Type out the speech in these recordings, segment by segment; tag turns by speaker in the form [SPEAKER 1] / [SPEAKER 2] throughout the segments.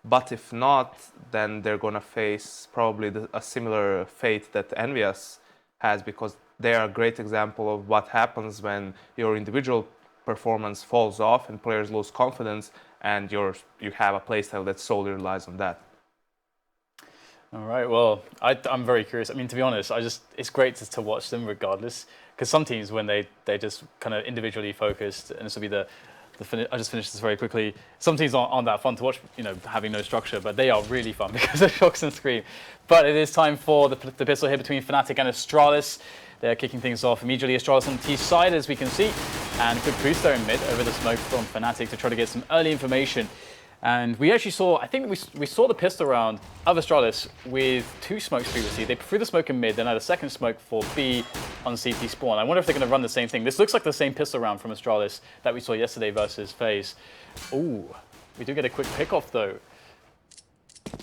[SPEAKER 1] But if not, then they're going to face probably a similar fate that Envious has, because they are a great example of what happens when your individual performance falls off and players lose confidence, and you have a playstyle that solely relies on that.
[SPEAKER 2] All right, well, I'm very curious. I mean, to be honest, it's great to watch them regardless, because some teams, when they just kind of individually focused, and this will be I just finished this very quickly. Some teams aren't that fun to watch, having no structure, but they are really fun because of Shocks and Scream. But it is time for the pistol here between Fnatic and Astralis. They're kicking things off immediately. Astralis on the T side, as we can see, and good boost there in mid over the smoke from Fnatic to try to get some early information. And we actually saw, I think we saw the pistol round of Astralis with 2 smokes previously. They threw the smoke in mid, then had a second smoke for B on CT spawn. I wonder if they're going to run the same thing. This looks like the same pistol round from Astralis that we saw yesterday versus FaZe. Ooh, we do get a quick pickoff though.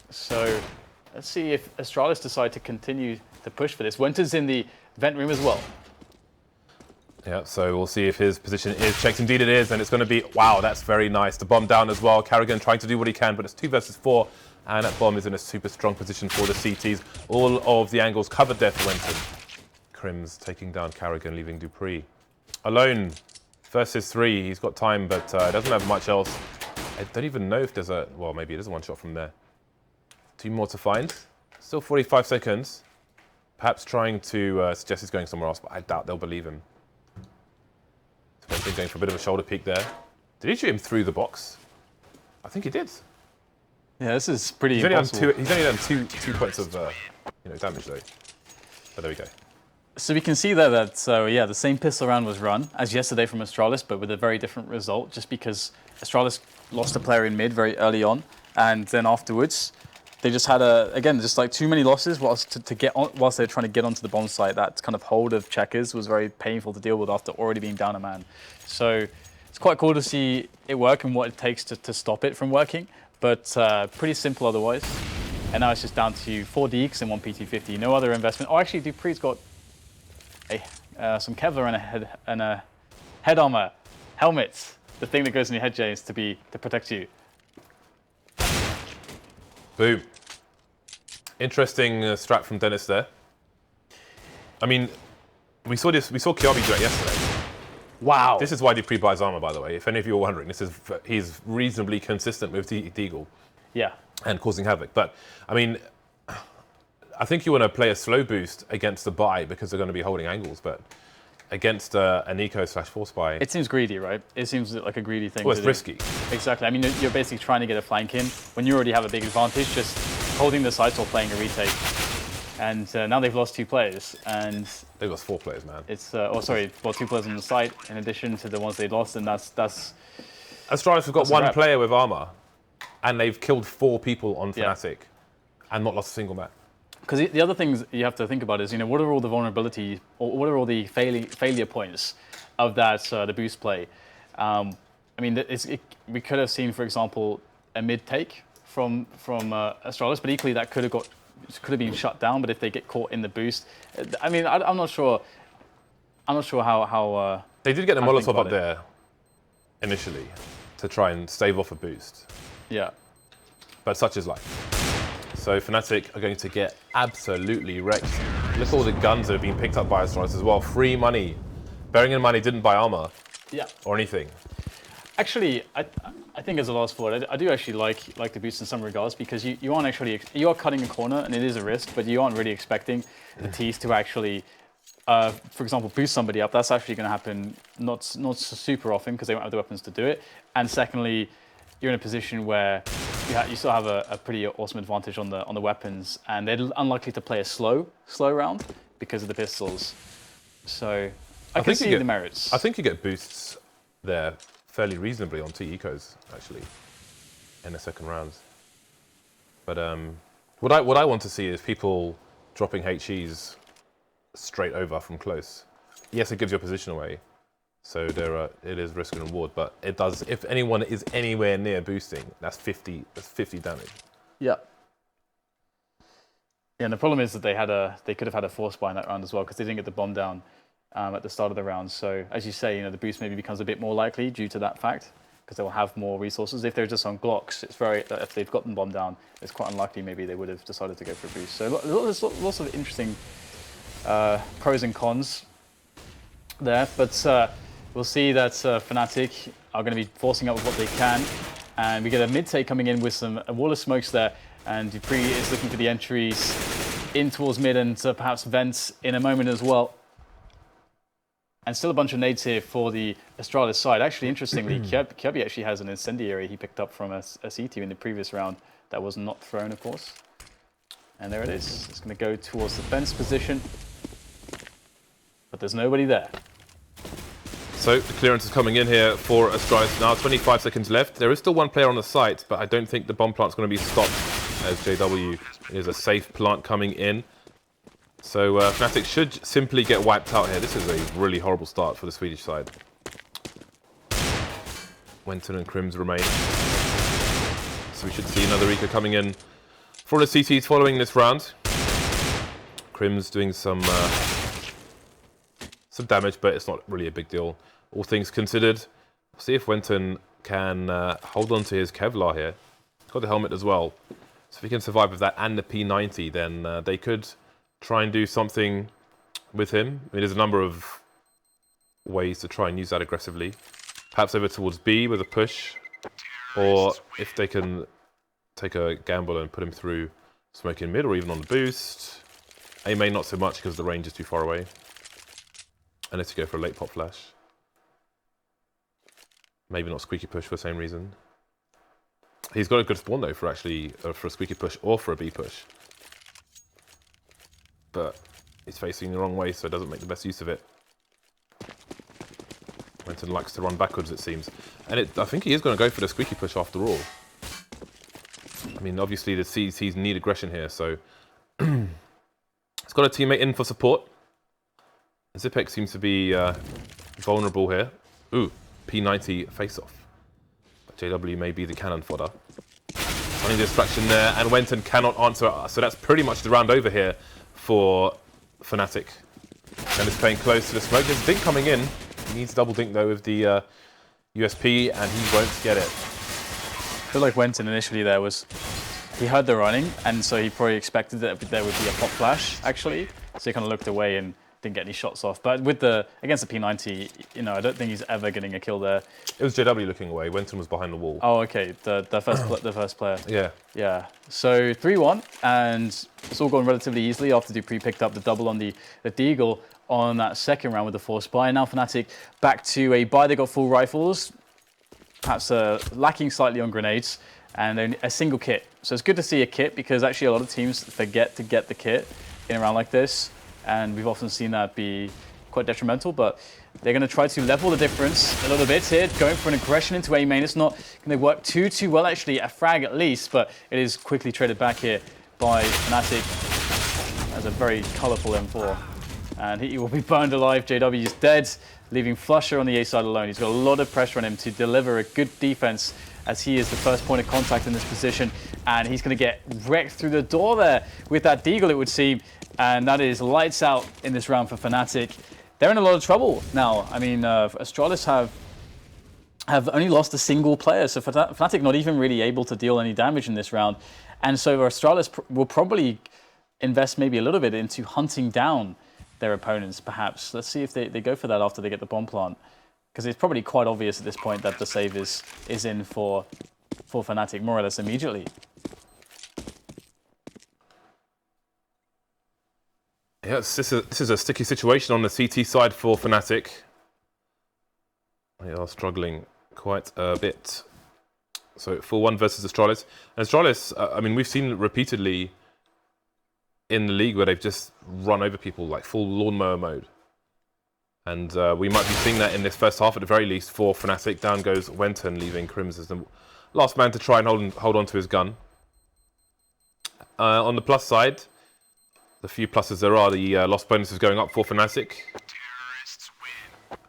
[SPEAKER 2] So let's see if Astralis decide to continue to push for this. Winter's in the vent room as well.
[SPEAKER 3] Yeah, so we'll see if his position is checked. Indeed it is, and it's going to be, wow, that's very nice. The bomb down as well. Karrigan trying to do what he can, but it's 2 versus 4, and that bomb is in a super strong position for the CTs. All of the angles covered there for Winton. Crims taking down Karrigan, leaving Dupree alone versus 3. He's got time, but doesn't have much else. I don't even know if there's well, maybe it is a one shot from there. 2 more to find. Still 45 seconds. Perhaps trying to suggest he's going somewhere else, but I doubt they'll believe him. Going for a bit of a shoulder peek there. Did he shoot him through the box? I think he did.
[SPEAKER 2] Yeah, this is pretty
[SPEAKER 3] he's
[SPEAKER 2] impossible.
[SPEAKER 3] He's only done two points of damage though. But there we go.
[SPEAKER 2] So we can see there that, the same pistol round was run as yesterday from Astralis, but with a very different result, just because Astralis lost a player in mid very early on, and then afterwards, they just had just like too many losses whilst they're trying to get onto the bomb site. That kind of hold of checkers was very painful to deal with after already being down a man. So it's quite cool to see it work and what it takes to stop it from working, but pretty simple otherwise. And now it's just down to 4 deeks and 1 PT50. No other investment. Oh, actually, Dupree's got some Kevlar and a head armor, helmet, the thing that goes in your head, James, to protect you.
[SPEAKER 3] Boom. Interesting strat from Dennis there. I mean, we saw Kiabi do it yesterday.
[SPEAKER 2] Wow.
[SPEAKER 3] This is why Dupree buys armor, by the way. If any of you are wondering, he's reasonably consistent with Deagle. Yeah. And causing havoc. But, I mean, I think you want to play a slow boost against the buy because they're going to be holding angles, but against an eco/force buy.
[SPEAKER 2] It seems greedy, right? It seems like a greedy thing.
[SPEAKER 3] Well, it's risky.
[SPEAKER 2] Exactly. I mean, you're basically trying to get a flank in when you already have a big advantage, just holding the sites or playing a retake. And now they've lost 2 players, and
[SPEAKER 3] they've lost 4 players, man.
[SPEAKER 2] It's 2 players on the site in addition to the ones they lost, and that's.
[SPEAKER 3] Astralis have got 1 player with armor, and they've killed 4 people on Fnatic, and not lost a single match.
[SPEAKER 2] Because the other things you have to think about is, what are all the vulnerability, or what are all the failure points of that the boost play? I mean, we could have seen, for example, a mid take from Astralis, but equally that could have been shut down. But if they get caught in the boost, I mean, I'm not sure. I'm not sure how.
[SPEAKER 3] They did get the Molotov up there initially to try and stave off a boost.
[SPEAKER 2] Yeah.
[SPEAKER 3] But such is life. So Fnatic are going to get absolutely wrecked. Look at all the guns that have been picked up by Astralis as well. Free money. Bearing in mind they didn't buy armor. Yeah. Or anything.
[SPEAKER 2] Actually, I think as a last forward, I do actually like the boost in some regards, because you are cutting a corner and it is a risk, but you aren't really expecting the T's to actually, for example, boost somebody up. That's actually going to happen not super often because they won't have the weapons to do it. And secondly, you're in a position where you still have a pretty awesome advantage on the weapons, and they're unlikely to play a slow round because of the pistols. So I can see the merits.
[SPEAKER 3] I think you get boosts there fairly reasonably on 2 ecos actually in the second rounds. But what I want to see is people dropping HEs straight over from close. Yes, it gives your position away. So it is risk and reward, but it does. If anyone is anywhere near boosting, that's 50 damage. Yeah.
[SPEAKER 2] Yeah, and the problem is that they could have had a force buy in that round as well, because they didn't get the bomb down at the start of the round. So as you say, the boost maybe becomes a bit more likely due to that fact, because they'll have more resources. If they're just on Glocks, it's very, if they've got the bomb down, it's quite unlikely maybe they would have decided to go for a boost. So there's lots of interesting pros and cons there, but we'll see that Fnatic are going to be forcing up with what they can, and we get a mid-take coming in with a wall of smokes there, and Dupree is looking for the entries in towards mid and perhaps vents in a moment as well. And still a bunch of nades here for the Astralis side. Actually, interestingly, Kirby actually has an incendiary he picked up from a C2 in the previous round that was not thrown, of course. And there it is. It's going to go towards the fence position, but there's nobody there.
[SPEAKER 3] So the clearance is coming in here for Astralis now. 25 seconds left. There is still one player on the site, but I don't think the bomb plant's going to be stopped as JW is a safe plant coming in. So Fnatic should simply get wiped out here. This is a really horrible start for the Swedish side. Wenton and Crims remain. So we should see another Eco coming in for the CTs following this round. Crims doing some damage, but it's not really a big deal, all things considered. We'll see if Wenton can hold on to his Kevlar here. Got the helmet as well. So if he can survive with that and the P90, then they could try and do something with him. I mean, there's a number of ways to try and use that aggressively. Perhaps over towards B with a push, or if they can take a gamble and put him through smoke in mid, or even on the boost. A main not so much because the range is too far away. Unless you go for a late pop flash. Maybe not squeaky push for the same reason. He's got a good spawn though for actually for a squeaky push or for a B push. But he's facing the wrong way, so it doesn't make the best use of it. Wenton likes to run backwards, it seems. And I think he is going to go for the squeaky push after all. I mean, obviously the CTs need aggression here, so... He's got a teammate in for support. Zipek seems to be vulnerable here. Ooh, P90 face-off. But JW may be the cannon fodder. Running the distraction there, and Wenton cannot answer. So that's pretty much the round over here for Fnatic. And is playing close to the smoke. There's a dink coming in. He needs double dink though with the USP, and he won't get it.
[SPEAKER 2] I feel like Wenton initially there was, he heard the running, and so he probably expected that there would be a pop flash actually. So he kind of looked away and didn't get any shots off. But with against the P90, you know, I don't think he's ever getting a kill there.
[SPEAKER 3] It was JW looking away. Wenton was behind the wall.
[SPEAKER 2] Oh, okay. The first player.
[SPEAKER 3] Yeah.
[SPEAKER 2] Yeah. So 3-1, and it's all gone relatively easily after Dupree picked up the double on the Deagle on that second round with the forced buy. Now Fnatic back to a buy. They got full rifles, perhaps lacking slightly on grenades, and then a single kit. So it's good to see a kit, because actually a lot of teams forget to get the kit in a round like this. And we've often seen that be quite detrimental, but they're going to try to level the difference a little bit here, going for an aggression into A main. It's not going to work too well, actually, a frag at least, but it is quickly traded back here by Fnatic as a very colourful M4. And he will be burned alive. JW is dead, leaving Flusher on the A side alone. He's got a lot of pressure on him to deliver a good defense, as he is the first point of contact in this position. And he's going to get wrecked through the door there with that Deagle, it would seem. And that is lights out in this round for Fnatic. They're in a lot of trouble now. I mean, Astralis have only lost a single player, so Fnatic not even really able to deal any damage in this round. And so Astralis will probably invest maybe a little bit into hunting down their opponents, perhaps. Let's see if they go for that after they get the bomb plant. Because it's probably quite obvious at this point that the save is in for Fnatic more or less immediately.
[SPEAKER 3] Yes, this is a sticky situation on the CT side for Fnatic. They are struggling quite a bit. So 4-1 versus Astralis. And Astralis, I mean, we've seen repeatedly in the league where they've just run over people like full lawnmower mode. And we might be seeing that in this first half at the very least for Fnatic. Down goes Wenton, leaving Crims as the last man to try and hold on to his gun. On the plus side, the few pluses there are, the lost bonuses going up for Fnatic.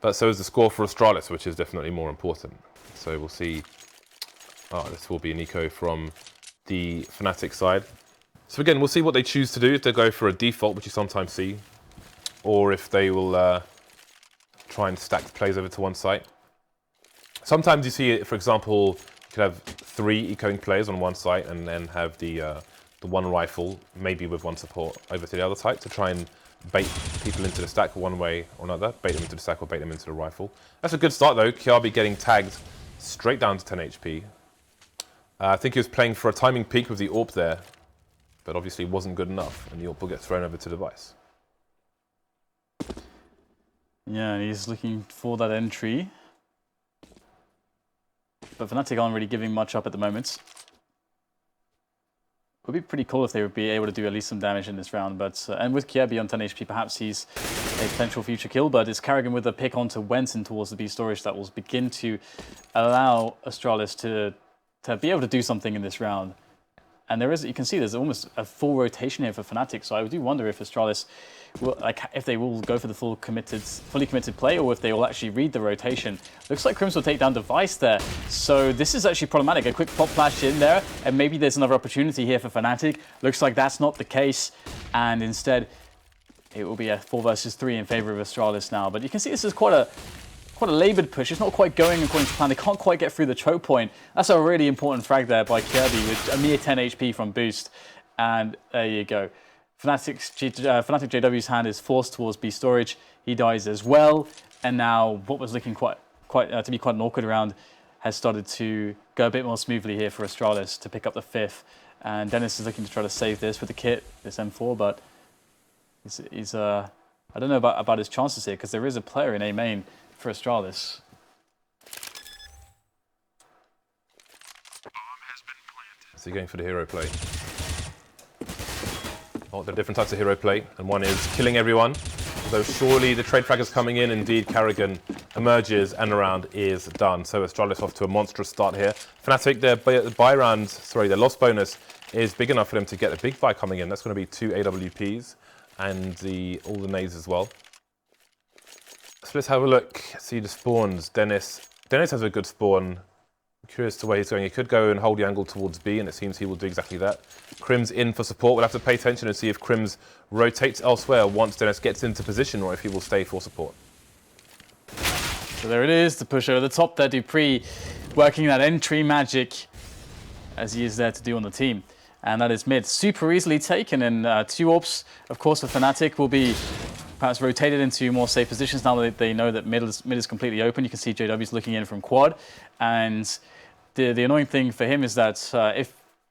[SPEAKER 3] But so is the score for Astralis, which is definitely more important. So we'll see. Oh, this will be an eco from the Fnatic side. So again, we'll see what they choose to do, if they go for a default, which you sometimes see, or if they will try and stack the plays over to one site. Sometimes you see it, for example, you could have 3 ecoing players on one site and then have the one rifle, maybe with one support, over to the other site to try and bait people into the stack one way or another, bait them into the stack or bait them into the rifle. That's a good start though. Kiabi getting tagged straight down to 10 HP. I think he was playing for a timing peak with the AWP there, but obviously wasn't good enough, and the AWP will get thrown over to the device.
[SPEAKER 2] Yeah, he's looking for that entry. But Fnatic aren't really giving much up at the moment. It would be pretty cool if they would be able to do at least some damage in this round. But and with Kiabi on 10 HP, perhaps he's a potential future kill. But it's Karrigan with a pick onto Wenton towards the B storage that will begin to allow Astralis to be able to do something in this round. And there is, you can see there's almost a full rotation here for Fnatic. So I do wonder if Astralis will, if they will go for the fully committed play, or if they will actually read the rotation. Looks like Crims will take down Device there. So this is actually problematic. A quick pop flash in there, and maybe there's another opportunity here for Fnatic. Looks like that's not the case, and instead it will be a 4 versus 3 in favor of Astralis now. But you can see this is quite a laboured push. It's not quite going according to plan. They can't quite get through the choke point. That's a really important frag there by Kirby with a mere 10 HP from boost. And there you go. Fnatic JW's hand is forced towards B storage. He dies as well. And now what was looking to be quite an awkward round has started to go a bit more smoothly here for Astralis to pick up the 5th. And Dennis is looking to try to save this with the kit, this M4, but he's I don't know about his chances here, because there is a player in A main for Astralis.
[SPEAKER 3] So you're going for the hero play. Oh, there are different types of hero play, and one is killing everyone. Although surely the trade frag is coming in, indeed Karrigan emerges and the round is done. So Astralis off to a monstrous start here. Fnatic, their loss bonus is big enough for them to get a big buy coming in. That's going to be 2 AWPs and all the nades as well. So let's have a look, see the spawns. Dennis has a good spawn. I'm curious to where he's going. He could go and hold the angle towards B, and it seems he will do exactly that. Crim's in for support. We'll have to pay attention and see if Crims rotates elsewhere once Dennis gets into position, or if he will stay for support.
[SPEAKER 2] So there it is, the push over the top there. dupreeh working that entry magic as he is there to do on the team. And that is mid. Super easily taken, and 2 AWPs, of course, for Fnatic will be perhaps rotated into more safe positions now that they know that mid is completely open. You can see JW's looking in from quad, and the annoying thing for him is that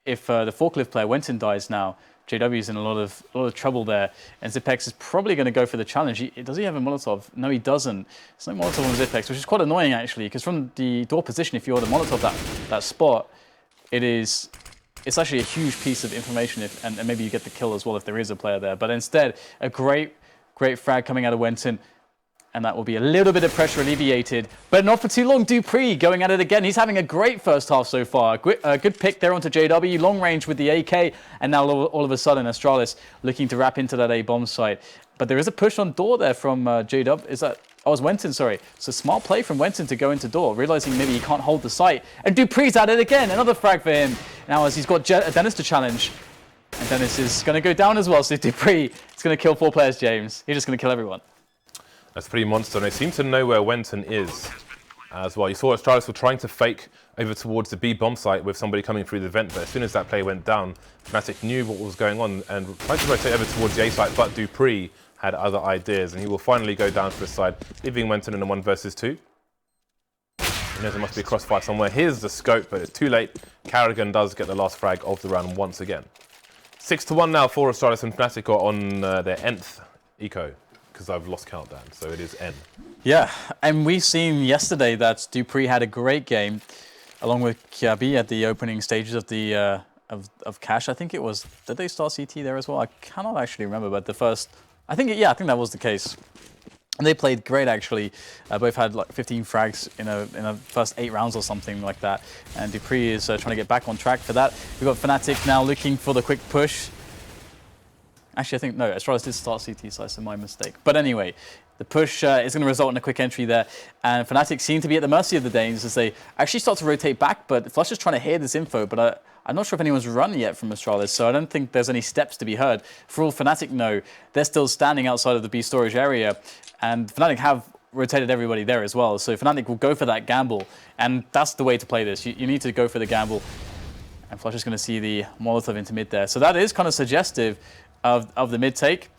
[SPEAKER 2] if the forklift player Wenton dies now, JW's in a lot of trouble there, and Zipex is probably going to go for the challenge. Does he have a Molotov? No, he doesn't. There's no Molotov on Zipex, which is quite annoying actually, because from the door position, if you're the Molotov that spot, it's actually a huge piece of information, and maybe you get the kill as well if there is a player there. But instead, a great frag coming out of Wenton, and that will be a little bit of pressure alleviated, but not for too long. dupreeh going at it again. He's having a great first half so far. Good pick there onto JW, long range with the AK, and now all of a sudden Astralis looking to wrap into that A bomb site. But there is a push on door there from JW. Is that? Oh, it's Wenton, sorry. It's a smart play from Wenton to go into door, realizing maybe he can't hold the site. And dupreeh's at it again, another frag for him. Now as he's got Dennis to challenge, and Dennis is going to go down as well, so dupreeh is going to kill 4 players, James. He's just going to kill everyone.
[SPEAKER 3] That's pretty monster, and they seem to know where Wenton is as well. You saw Astralis were trying to fake over towards the B bomb site with somebody coming through the vent, but as soon as that play went down, Fnatic knew what was going on and tried to rotate over towards the A site, but dupreeh had other ideas, and he will finally go down to the side, leaving Wenton in a 1 versus 2. He knows there must be a crossfire somewhere. Here's the scope, but it's too late. Karrigan does get the last frag of the round once again. 6-1 now for Astralis, and Fnatic are on their nth eco, because I've lost count, Dan, so it is N. Yeah,
[SPEAKER 2] and we've seen yesterday that dupreeh had a great game, along with Kiabi at the opening stages of the of Cash. I think it was, did they start CT there as well? I cannot actually remember, but the first, I think that was the case. And they played great actually. Both had like 15 frags in a first 8 rounds or something like that. And dupreeh is trying to get back on track for that. We've got Fnatic now looking for the quick push. Actually, I think, no, Astralis did start CT, so that's my mistake. But anyway, the push is going to result in a quick entry there. And Fnatic seem to be at the mercy of the Danes as they actually start to rotate back, but Flush is trying to hear this info, but I'm not sure if anyone's run yet from Astralis, so I don't think there's any steps to be heard. For all Fnatic know, they're still standing outside of the B storage area, and Fnatic have rotated everybody there as well. So Fnatic will go for that gamble, and that's the way to play this. You need to go for the gamble. And Flush is going to see the Molotov into mid there. So that is kind of suggestive of the mid take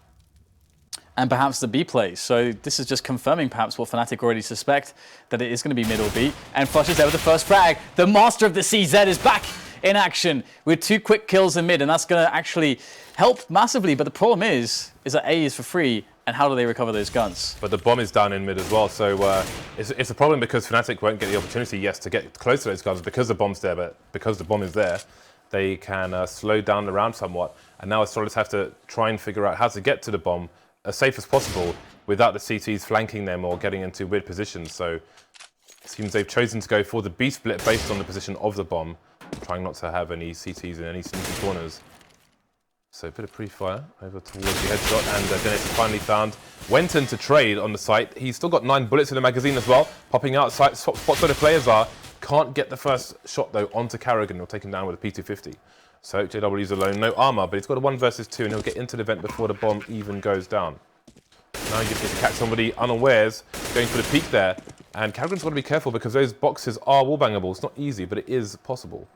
[SPEAKER 2] and perhaps the B play. So this is just confirming perhaps what Fnatic already suspect, that it is going to be mid or B. And Flush is there with the first frag. The master of the CZ is back in action with 2 quick kills in mid, and that's going to actually help massively. But the problem is that A is for free, and how do they recover those guns?
[SPEAKER 3] But the bomb is down in mid as well, so it's a problem because Fnatic won't get the opportunity, yes, to get close to those guns because the bomb's there, but because the bomb is there, they can slow down the round somewhat. And now Astralis have to try and figure out how to get to the bomb as safe as possible without the CTs flanking them or getting into weird positions. So it seems they've chosen to go for the B split based on the position of the bomb, trying not to have any CTs in any sneaky corners. So a bit of pre-fire over towards the headshot, and Dennis is finally found. Went in to trade on the site. He's still got 9 bullets in the magazine as well, popping out spots where the players are. Can't get the first shot though onto Carrigan. He'll take him down with a P250. So JW's alone, no armor, but he's got a 1 versus 2, and he'll get into the vent before the bomb even goes down. Now he just needs to catch somebody unawares, going for the peak there. And Carrigan's got to be careful because those boxes are wallbangable. It's not easy, but it is possible.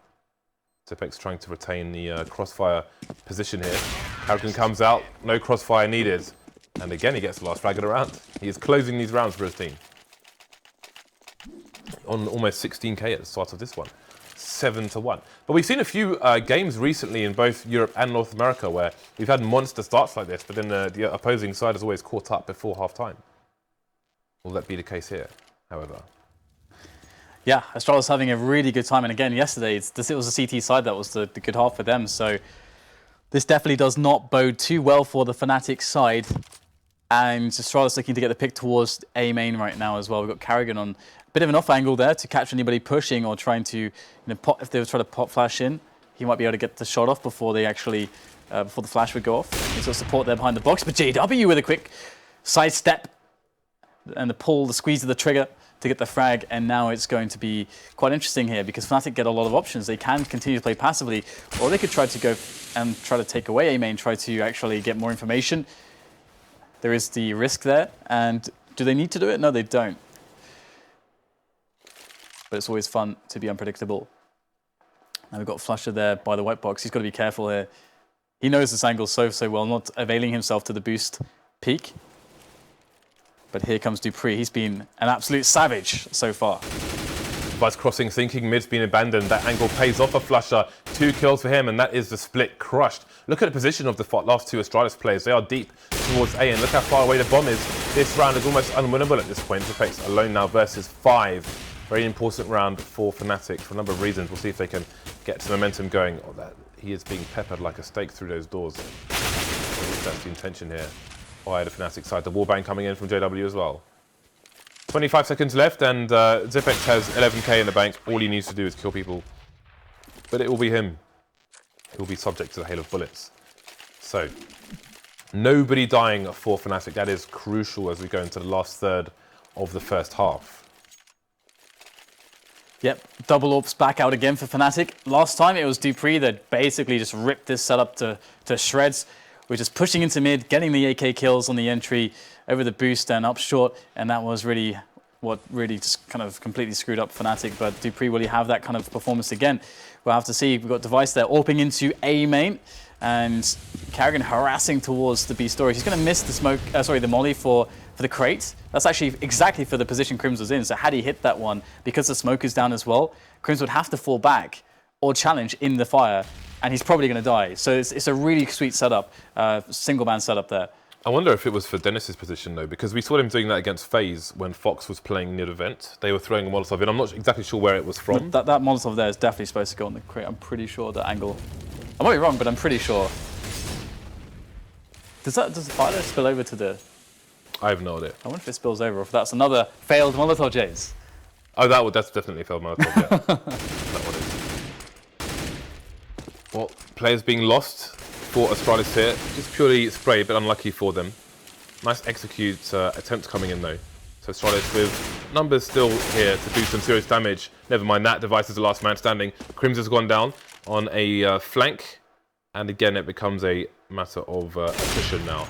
[SPEAKER 3] Tipex's trying to retain the crossfire position here. Carrigan comes out, no crossfire needed. And again, he gets the last frag of the round. He is closing these rounds for his team. On almost 16k at the start of this one. 7-1. But we've seen a few games recently in both Europe and North America where we've had monster starts like this, but then the opposing side has always caught up before half-time. Will that be the case here, however?
[SPEAKER 2] Yeah, Astralis having a really good time. And again, yesterday, it was the CT side that was the good half for them. So this definitely does not bode too well for the Fnatic side. And Astralis looking to get the pick towards A main right now as well. We've got Carrigan on a bit of an off angle there to catch anybody pushing or trying to, pop, if they were trying to pop flash in, he might be able to get the shot off before they actually, before the flash would go off. He's got support there behind the box, but JW with a quick side step and the pull, the squeeze of the trigger to get the frag, and now it's going to be quite interesting here because Fnatic get a lot of options. They can continue to play passively, or they could try to go and try to take away A main, try to actually get more information. There is the risk there, and do they need to do it? No, they don't. But it's always fun to be unpredictable. Now we've got Flusher there by the white box. He's got to be careful here. He knows this angle so well, not availing himself to the boost peak. But here comes Dupree. He's been an absolute savage so far.
[SPEAKER 3] Vods crossing, thinking mid's been abandoned. That angle pays off a Flusher. 2 kills for him, and that is the split crushed. Look at the position of the last 2 Astralis players. They are deep towards A, and look how far away the bomb is. This round is almost unwinnable at this point. EpicHeadShot alone now versus 5. Very important round for Fnatic for a number of reasons. We'll see if they can get some momentum going. Oh, he is being peppered like a steak through those doors. At least that's the intention here by the Fnatic side. The wallbang coming in from JW as well. 25 seconds left, and Zipex has 11k in the bank. All he needs to do is kill people. But it will be him. He will be subject to the hail of bullets. So, nobody dying for Fnatic. That is crucial as we go into the last third of the first half.
[SPEAKER 2] Yep, double orbs back out again for Fnatic. Last time it was Dupree that basically just ripped this setup to shreds. We're just pushing into mid, getting the AK kills on the entry over the boost and up short, and that was really what really just kind of completely screwed up Fnatic. But Dupree, will he have that kind of performance again? We'll have to see. We've got Device there, AWPing into A main, and Carrigan harassing towards the B storage. He's going to miss the smoke, the molly for the crate. That's actually exactly for the position Crims was in. So had he hit that one, because the smoke is down as well, Crims would have to fall back or challenge in the fire, and he's probably going to die. So it's a really sweet setup, single man setup there.
[SPEAKER 3] I wonder if it was for Dennis's position though, because we saw him doing that against FaZe when Fox was playing near the vent. They were throwing a Molotov in. I'm not exactly sure where it was from.
[SPEAKER 2] That Molotov there is definitely supposed to go on the crate. I'm pretty sure the angle. I might be wrong, but I'm pretty sure. Does the fire spill over to the?
[SPEAKER 3] I have no idea.
[SPEAKER 2] I wonder if it spills over, or if that's another failed Molotov, Jays.
[SPEAKER 3] Oh, that's definitely a failed Molotov, yeah. That one is. Well, players being lost for Astralis here. Just purely spray, but unlucky for them. Nice execute attempt coming in though. So Astralis with numbers still here to do some serious damage. Never mind that, Device is the last man standing. Crims has gone down on a flank. And again, it becomes a matter of attrition now.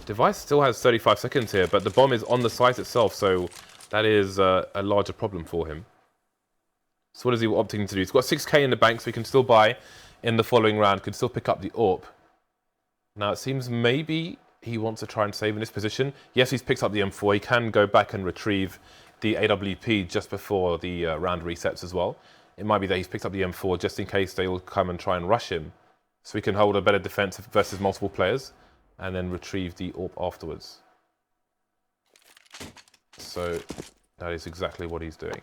[SPEAKER 3] Device still has 35 seconds here, but the bomb is on the site itself, so that is a larger problem for him. So what is he opting to do? He's got 6k in the bank, so he can still buy in the following round, could still pick up the AWP. Now it seems maybe he wants to try and save in this position. Yes, he's picked up the M4. He can go back and retrieve the AWP just before the round resets as well. It might be that he's picked up the M4 just in case they will come and try and rush him. So he can hold a better defense versus multiple players and then retrieve the AWP afterwards. So that is exactly what he's doing.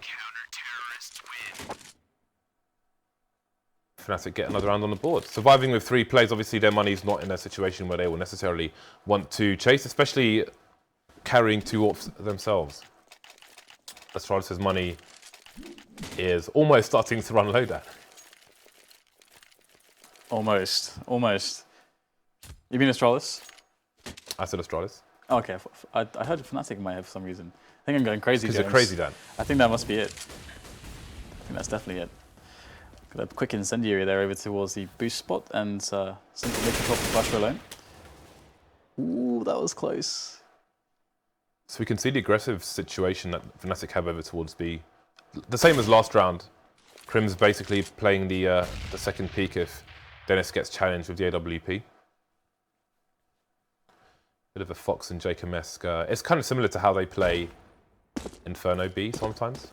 [SPEAKER 3] Fnatic get another round on the board. Surviving with 3 plays, obviously their money's not in a situation where they will necessarily want to chase, especially carrying 2 AWPs themselves. Astralis' money is almost starting to run low there.
[SPEAKER 2] Almost. You mean Astralis?
[SPEAKER 3] I said Astralis.
[SPEAKER 2] Oh, okay, I heard Fnatic might have for some reason. I think I'm going crazy,
[SPEAKER 3] Because
[SPEAKER 2] James.
[SPEAKER 3] you're crazy, Dan.
[SPEAKER 2] I think that must be it. I think that's definitely it. Got a quick incendiary there over towards the boost spot and simply making top the flash alone. Ooh, that was close.
[SPEAKER 3] So we can see the aggressive situation that Fnatic have over towards B. The same as last round. Crim's basically playing the second peak if Dennis gets challenged with the AWP. Bit of a Fox and Jacob-esque. It's kind of similar to how they play Inferno B sometimes.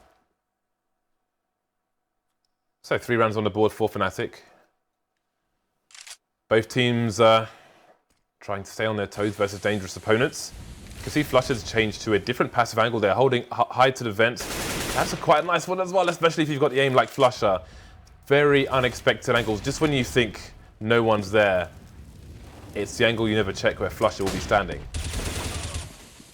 [SPEAKER 3] So 3 rounds on the board for Fnatic. Both teams trying to stay on their toes versus dangerous opponents. You can see Flusher's changed to a different passive angle. They're holding high to the vents. That's quite a nice one as well, especially if you've got the aim like Flusher. Very unexpected angles. Just when you think no one's there, it's the angle you never check where Flusher will be standing.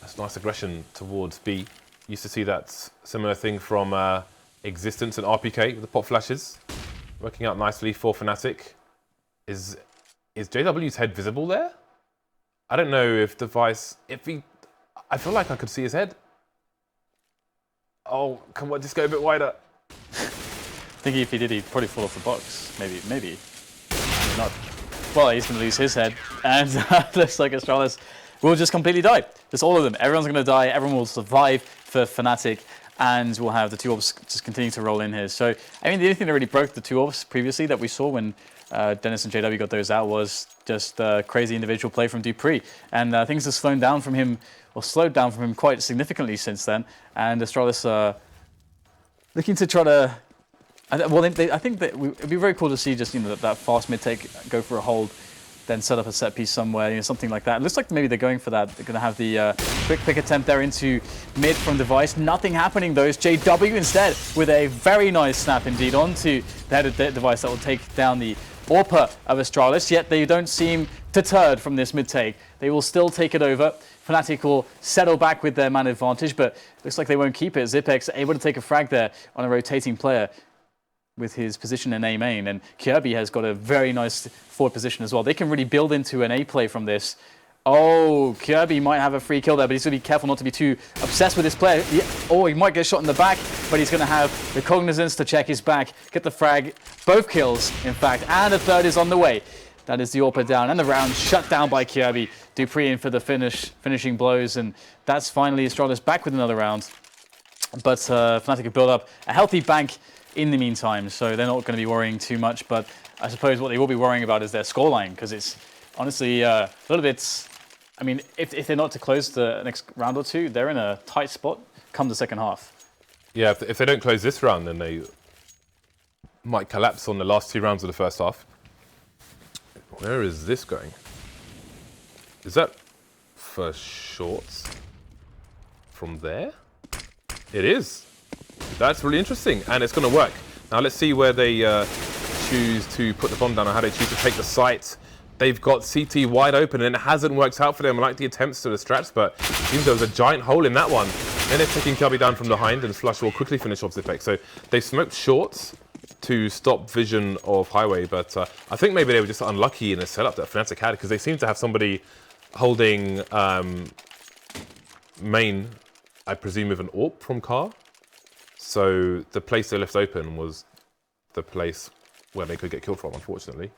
[SPEAKER 3] That's nice aggression towards B. Used to see that similar thing from Existence and RPK with the pop flashes. Working out nicely for Fnatic. Is JW's head visible there? I don't know if Device, I feel like I could see his head. Oh, come on, just go a bit wider.
[SPEAKER 2] I think if he did, he'd probably fall off the box. Maybe. Maybe not. Well, he's going to lose his head. And looks like Astralis will just completely die. Just all of them. Everyone's going to die. Everyone will survive for Fnatic. And we'll have the 2 AWPs just continue to roll in here. So, I mean, the only thing that really broke the 2 AWPs previously that we saw when Dennis and JW got those out was just crazy individual play from Dupree. And things have slowed down from him quite significantly since then. And Astralis looking to try to... I think that it'd be very cool to see just that fast mid take, go for a hold, then set up a set piece somewhere, something like that. It looks like maybe they're going for that. They're going to have the quick pick attempt there into mid from Device. Nothing happening though. It's JW instead with a very nice snap indeed onto the head of the Device that will take down the AWPer of Astralis. Yet they don't seem deterred from this mid take. They will still take it over. Fnatic will settle back with their man advantage, but looks like they won't keep it. Zipex able to take a frag there on a rotating player with his position in A main, and Kirby has got a very nice forward position as well. They can really build into an A play from this. Oh, Kirby might have a free kill there, but he's going to be careful not to be too obsessed with this player. He might get shot in the back, but he's going to have the cognizance to check his back, get the frag, both kills, in fact, and a third is on the way. That is the AWPer down, and the round shut down by Kirby. Dupree in for the finishing blows, and that's finally Astralis back with another round. But Fnatic have built up a healthy bank in the meantime, so they're not going to be worrying too much. But I suppose what they will be worrying about is their scoreline, because it's honestly a little bit... I mean, if they're not to close the next round or two, they're in a tight spot come the second half.
[SPEAKER 3] Yeah, if they don't close this round, then they might collapse on the last 2 rounds of the first half. Where is this going? Is that for shorts from there? It is. That's really interesting, and it's going to work. Now let's see where they choose to put the bomb down, or how they choose to take the site. They've got CT wide open, and it hasn't worked out for them. I like the attempts to the strats, but it seems there was a giant hole in that one. Then they're taking Kirby down from behind, and Flush will quickly finish off Zipex. So they smoked shorts to stop vision of Highway, but I think maybe they were just unlucky in the setup that Fnatic had, because they seem to have somebody holding main, I presume, with an AWP from Car. So the place they left open was the place where they could get killed from, unfortunately.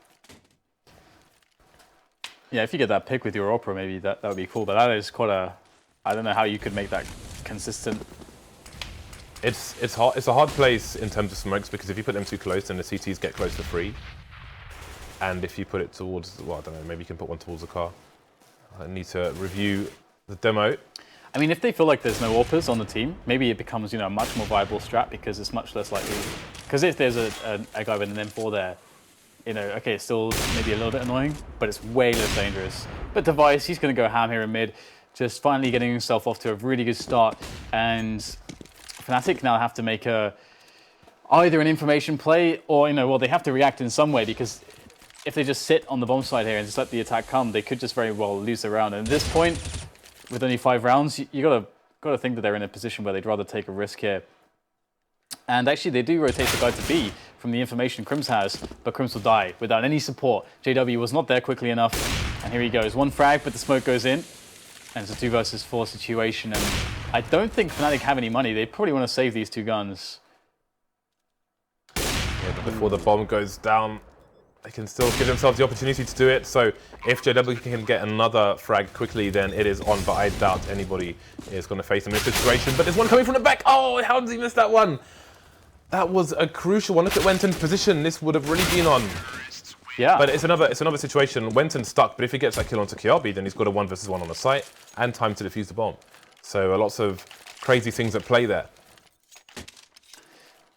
[SPEAKER 2] Yeah, if you get that pick with your Opera, maybe that would be cool. But that is quite a... I don't know how you could make that consistent.
[SPEAKER 3] It's hard. It's a hard place in terms of smokes because if you put them too close, then the CTs get close for free. And if you put it towards, well, I don't know, maybe you can put one towards the car. I need to review the demo.
[SPEAKER 2] I mean, if they feel like there's no AWPers on the team, maybe it becomes, a much more viable strat because it's much less likely. Because if there's a guy with an M4 there, okay, it's still maybe a little bit annoying, but it's way less dangerous. But Device, he's going to go ham here in mid, just finally getting himself off to a really good start. And Fnatic now have to make either an information play or, well, they have to react in some way because if they just sit on the bomb side here and just let the attack come, they could just very well lose the round. And at this point, with only 5 rounds, you gotta think that they're in a position where they'd rather take a risk here. And actually, they do rotate the guy to B from the information Crims has, but Crims will die without any support. JW was not there quickly enough, and here he goes. 1 frag, but the smoke goes in, and it's a 2 versus 4 situation. And I don't think Fnatic have any money. They probably want to save these 2 guns.
[SPEAKER 3] Yeah, but before the bomb goes down, they can still give themselves the opportunity to do it. So if JW can get another frag quickly, then it is on. But I doubt anybody is going to face them in this situation. But there's one coming from the back. Oh, how did he miss that one? That was a crucial one. Look at Wenton's position. This would have really been on.
[SPEAKER 2] Yeah.
[SPEAKER 3] But it's another situation. Wenton's stuck, but if he gets that kill onto Kiabi, then he's got a 1 versus 1 on the site and time to defuse the bomb. So lots of crazy things at play there.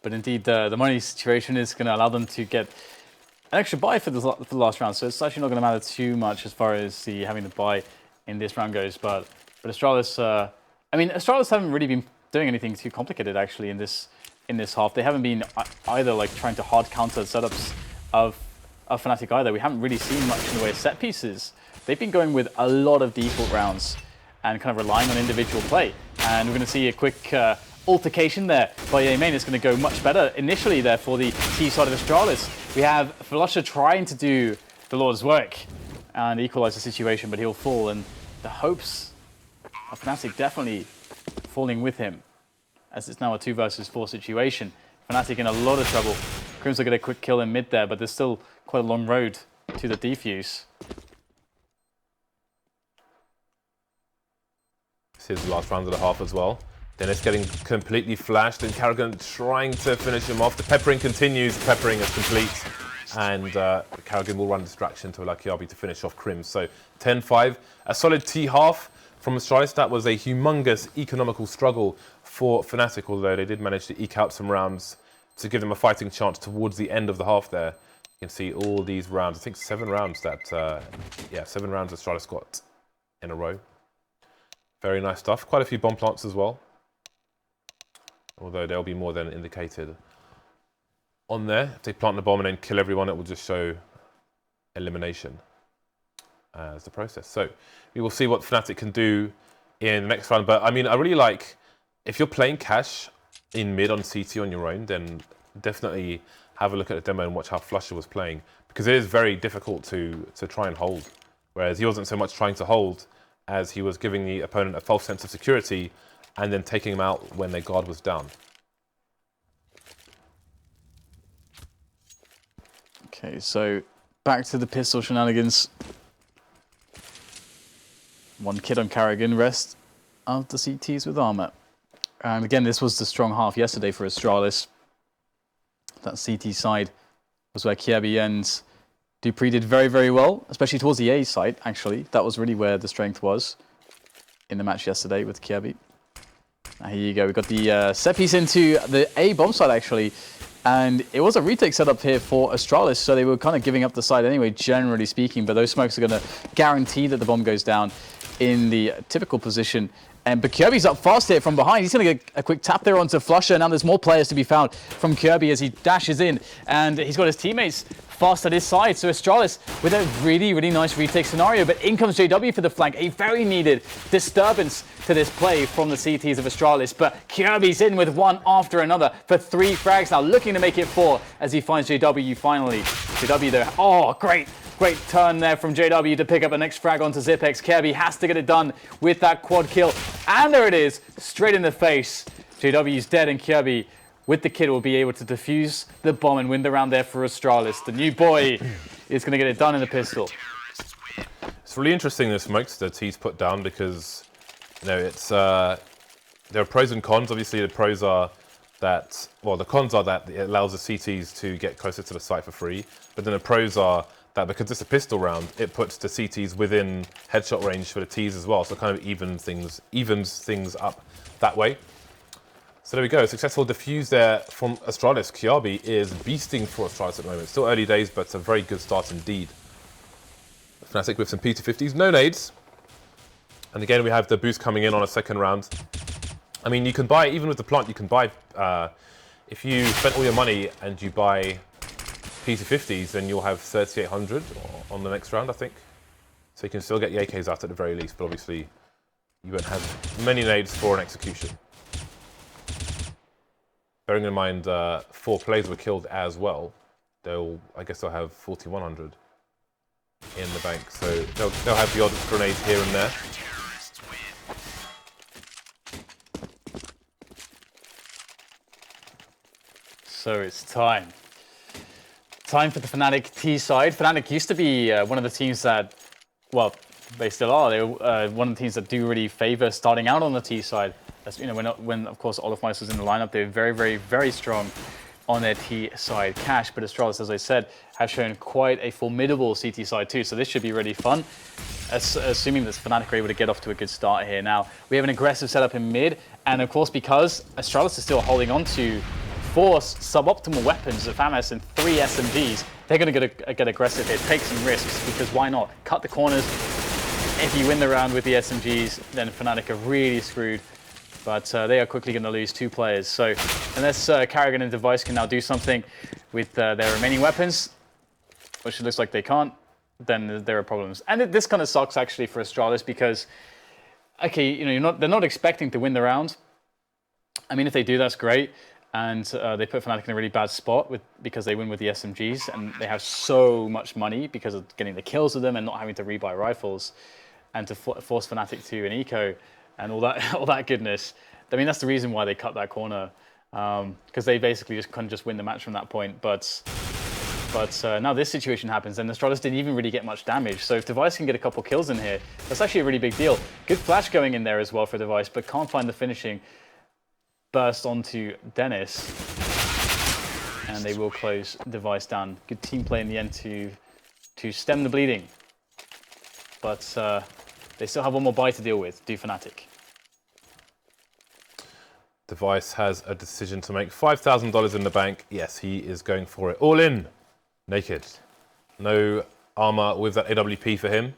[SPEAKER 2] But indeed, the money situation is going to allow them to get an extra buy for the last round, so it's actually not going to matter too much as far as having the buy in this round goes. But Astralis, Astralis haven't really been doing anything too complicated actually in this half. They haven't been either like trying to hard counter setups of Fnatic either. We haven't really seen much in the way of set pieces. They've been going with a lot of default rounds and kind of relying on individual play. And we're going to see a quick altercation there by A main. It's going to go much better initially there for the T side of Astralis. We have Flusher trying to do the Lord's work and equalize the situation, but he'll fall. And the hopes of Fnatic definitely falling with him, as it's now a 2 versus 4 situation. Fnatic in a lot of trouble. Crims will get a quick kill in mid there, but there's still quite a long road to the defuse.
[SPEAKER 3] This is the last round of the half as well. Dennis getting completely flashed and Karrigan trying to finish him off. The peppering continues. Peppering is complete. And Karrigan will run distraction to allow Kiabi to finish off Crims. So 10-5. A solid T half from Astralis. That was a humongous economical struggle for Fnatic, although they did manage to eke out some rounds to give them a fighting chance towards the end of the half there. You can see all these rounds. I think 7 rounds that, 7 rounds Astralis got in a row. Very nice stuff. Quite a few bomb plants as well. Although there'll be more than indicated on there. If they plant the bomb and then kill everyone, it will just show elimination as the process. So we will see what Fnatic can do in the next round. But I mean, I really like, if you're playing Cash in mid on CT on your own, then definitely have a look at the demo and watch how Flusher was playing. Because it is very difficult to try and hold. Whereas he wasn't so much trying to hold as he was giving the opponent a false sense of security and then taking them out when their guard was down.
[SPEAKER 2] Okay, so back to the pistol shenanigans. 1 kid on Karrigan, rest of the CTs with armor. And again, this was the strong half yesterday for Astralis. That CT side was where Kiabi and Dupree did very, very well, especially towards the A side, actually. That was really where the strength was in the match yesterday with Kiabi. Here you go. We got the set piece into the A bomb side, actually. And it was a retake setup here for Astralis, so they were kind of giving up the side anyway, generally speaking. But those smokes are going to guarantee that the bomb goes down in the typical position. And but Kirby's up fast here from behind. He's going to get a quick tap there onto Flusher. Now there's more players to be found from Kirby as he dashes in. And he's got his teammates fast at his side. So Astralis with a really, really nice retake scenario. But in comes JW for the flank. A very needed disturbance to this play from the CTs of Astralis. But Kirby's in with one after another for 3 frags now, looking to make it 4 as he finds JW finally. JW there. Oh, great. Great turn there from JW to pick up the next frag onto Zipex. Kirby has to get it done with that quad kill. And there it is, straight in the face. JW's dead, and Kirby, with the kid, will be able to defuse the bomb and win the round there for Astralis. The new boy is going to get it done in the pistol.
[SPEAKER 3] It's really interesting the smokes that he's put down because, you know, it's there are pros and cons. Obviously, the pros are that, well, the cons are that it allows the CTs to get closer to the site for free. But then the pros are that because it's a pistol round, it puts the CTs within headshot range for the Ts as well. So it kind of evens things up that way. So there we go. Successful defuse there from Astralis. Kiabi is beasting for Astralis at the moment. Still early days, but a very good start indeed. Fnatic with some P250s, no nades. And again, we have the boost coming in on a second round. I mean, you can buy, even with the plant, you can buy, if you spent all your money and you buy P250s, then you'll have 3,800 on the next round, I think. So you can still get the AKs out at the very least, but obviously you won't have many nades for an execution. Bearing in mind, 4 players were killed as well. I guess they'll have 4,100 in the bank. So they'll have the odd grenades here and there.
[SPEAKER 2] So it's time. Time for the Fnatic T side. Fnatic used to be one of the teams that, well, they still are. They're one of the teams that do really favor starting out on the T side. As, you know, when of course Olaf Meiss was in the lineup, they were very, very, very strong on their T side. Cash, but Astralis, as I said, have shown quite a formidable CT side too. So this should be really fun. Assuming that Fnatic are able to get off to a good start here. Now we have an aggressive setup in mid, and of course because Astralis is still holding on to 4 suboptimal weapons of FAMAS and 3 SMGs, they're going to get aggressive here, take some risks, because why not? Cut the corners. If you win the round with the SMGs, then Fnatic are really screwed. But they are quickly going to lose 2 players. So unless Karrigan and Device can now do something with their remaining weapons, which it looks like they can't, then there are problems. And this kind of sucks actually for Astralis because, okay, you know, they're not expecting to win the round. I mean, if they do, that's great. And they put Fnatic in a really bad spot because they win with the SMGs and they have so much money because of getting the kills with them and not having to rebuy rifles and to force Fnatic to an eco and all that goodness. I mean, that's the reason why they cut that corner because they basically just couldn't just win the match from that point. But now this situation happens and Astralis didn't even really get much damage. So if Device can get a couple kills in here, that's actually a really big deal. Good flash going in there as well for Device, but can't find the finishing burst onto Dennis, and they will close Device down. Good team play in the end to stem the bleeding, but they still have one more buy to deal with. Do Fnatic.
[SPEAKER 3] Device has a decision to make. $5,000 in the bank. Yes, he is going for it. All in, naked. No armor with that AWP for him.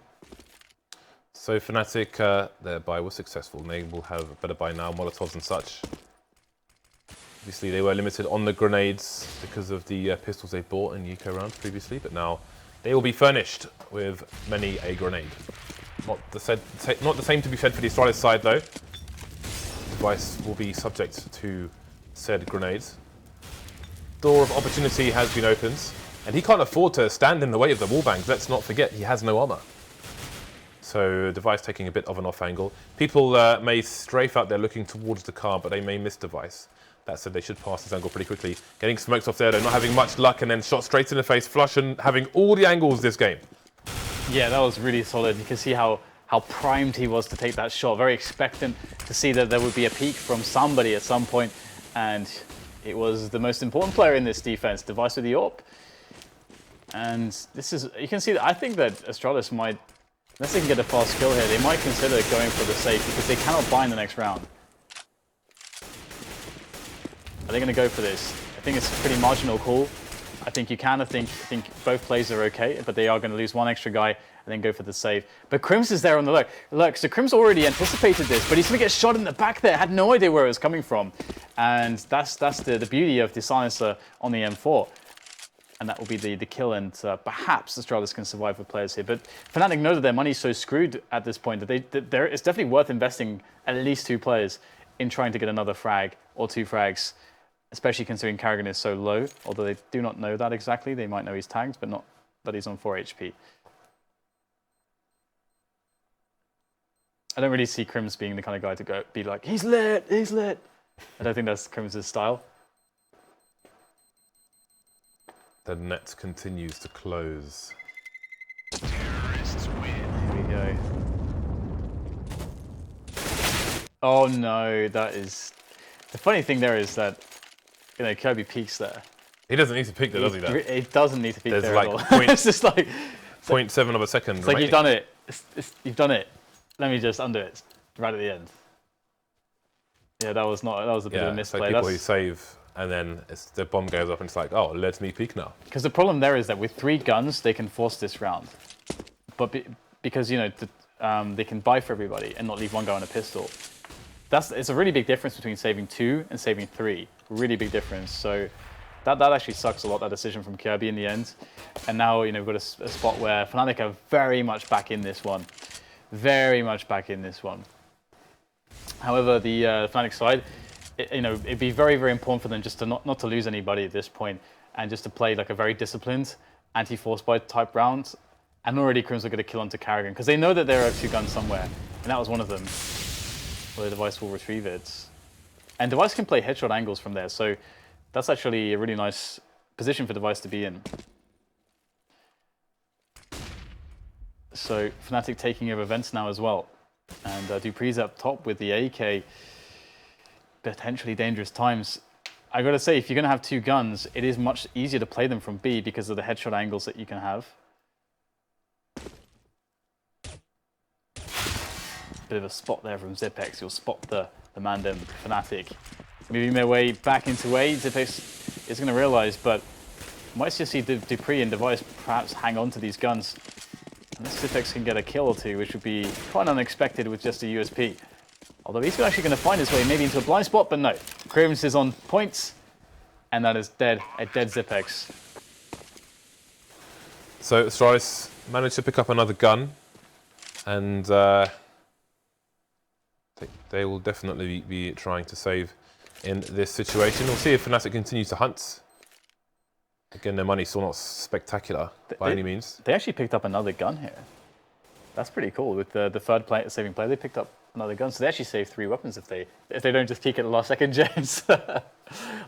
[SPEAKER 3] So Fnatic, their buy was successful. They will have a better buy now, Molotovs and such. Obviously, they were limited on the grenades because of the pistols they bought in Eco rounds previously, but now they will be furnished with many a grenade. Not the same to be said for the Astralis side, though. Device will be subject to said grenades. Door of opportunity has been opened, and he can't afford to stand in the way of the wallbang. Let's not forget, he has no armor. So Device taking a bit of an off angle. People may strafe out there looking towards the car, but they may miss Device. That said, they should pass this angle pretty quickly. Getting smoked off there, they're not having much luck, and then shot straight in the face. Flush and having all the angles this game.
[SPEAKER 2] Yeah, that was really solid. You can see how primed he was to take that shot. Very expectant to see that there would be a peek from somebody at some point, and it was the most important player in this defense, Device with the AWP. And this is, you can see that I think that Astralis might, unless they can get a fast kill here, they might consider going for the safe because they cannot buy in the next round. Are they going to go for this? I think it's a pretty marginal call. I think you can. I think both plays are okay, but they are going to lose one extra guy and then go for the save. But Crims is there on the look. Look, so Crims already anticipated this, but he's going to get shot in the back there. Had no idea where it was coming from. And that's the beauty of the silencer on the M4. And that will be the kill, and perhaps Astralis can survive with players here. But Fnatic know that their money's so screwed at this point that it's definitely worth investing at least 2 players in trying to get another frag or 2 frags. Especially considering Karrigan is so low, although they do not know that exactly. They might know he's tagged, but not that he's on 4 HP. I don't really see Crims being the kind of guy to be like, he's lit, he's lit. I don't think that's Crims' style.
[SPEAKER 3] The net continues to close.
[SPEAKER 2] Here we we go. Oh no, that is... The funny thing there is that, you know, Kirby peaks there.
[SPEAKER 3] He doesn't need to peek there, does he? Though?
[SPEAKER 2] It doesn't need to peak
[SPEAKER 3] There's
[SPEAKER 2] there
[SPEAKER 3] like
[SPEAKER 2] at all. It's just like...
[SPEAKER 3] 0.7 of a second.
[SPEAKER 2] It's like you've done it. You've done it. Let me just undo it right at the end. Yeah, that was a bit of a misplay.
[SPEAKER 3] It's like people who save and then the bomb goes up and it's like, oh, let me peek now.
[SPEAKER 2] Because the problem there is that with 3 guns, they can force this round. But because, you know, they can buy for everybody and not leave one guy on a pistol. It's a really big difference between saving 2 and saving 3. Really big difference. So that actually sucks a lot, that decision from Kirby in the end. And now, you know, we've got a spot where Fnatic are very much back in this one. Very much back in this one. However, the Fnatic side, you know, it'd be very, very important for them just to not to lose anybody at this point and just to play like a very disciplined anti-force buy type round. And already Crims are going to kill onto Karrigan because they know that there are 2 guns somewhere. And that was one of them. Well, the Device will retrieve it. And Device can play headshot angles from there. So that's actually a really nice position for Device to be in. So Fnatic taking over vents now as well. And Dupree's up top with the AK. Potentially dangerous times. I gotta say, if you're gonna have 2 guns, it is much easier to play them from B because of the headshot angles that you can have. Bit of a spot there from Zipex. You'll spot the Mandem Fnatic. Moving their way back into A. Zipex is going to realize, but might just see Dupree and Device perhaps hang on to these guns. Unless Zipex can get a kill or 2, which would be quite unexpected with just a USP. Although he's actually going to find his way maybe into a blind spot, but no. Crims is on points, and that is dead. A dead Zipex.
[SPEAKER 3] So Astralis managed to pick up another gun, and they will definitely be trying to save in this situation. We'll see if Fnatic continues to hunt. Again, their money's still not spectacular by any means.
[SPEAKER 2] They actually picked up another gun here. That's pretty cool. With the third saving play, they picked up another gun. So they actually saved 3 weapons if they don't just peek at the last second, James,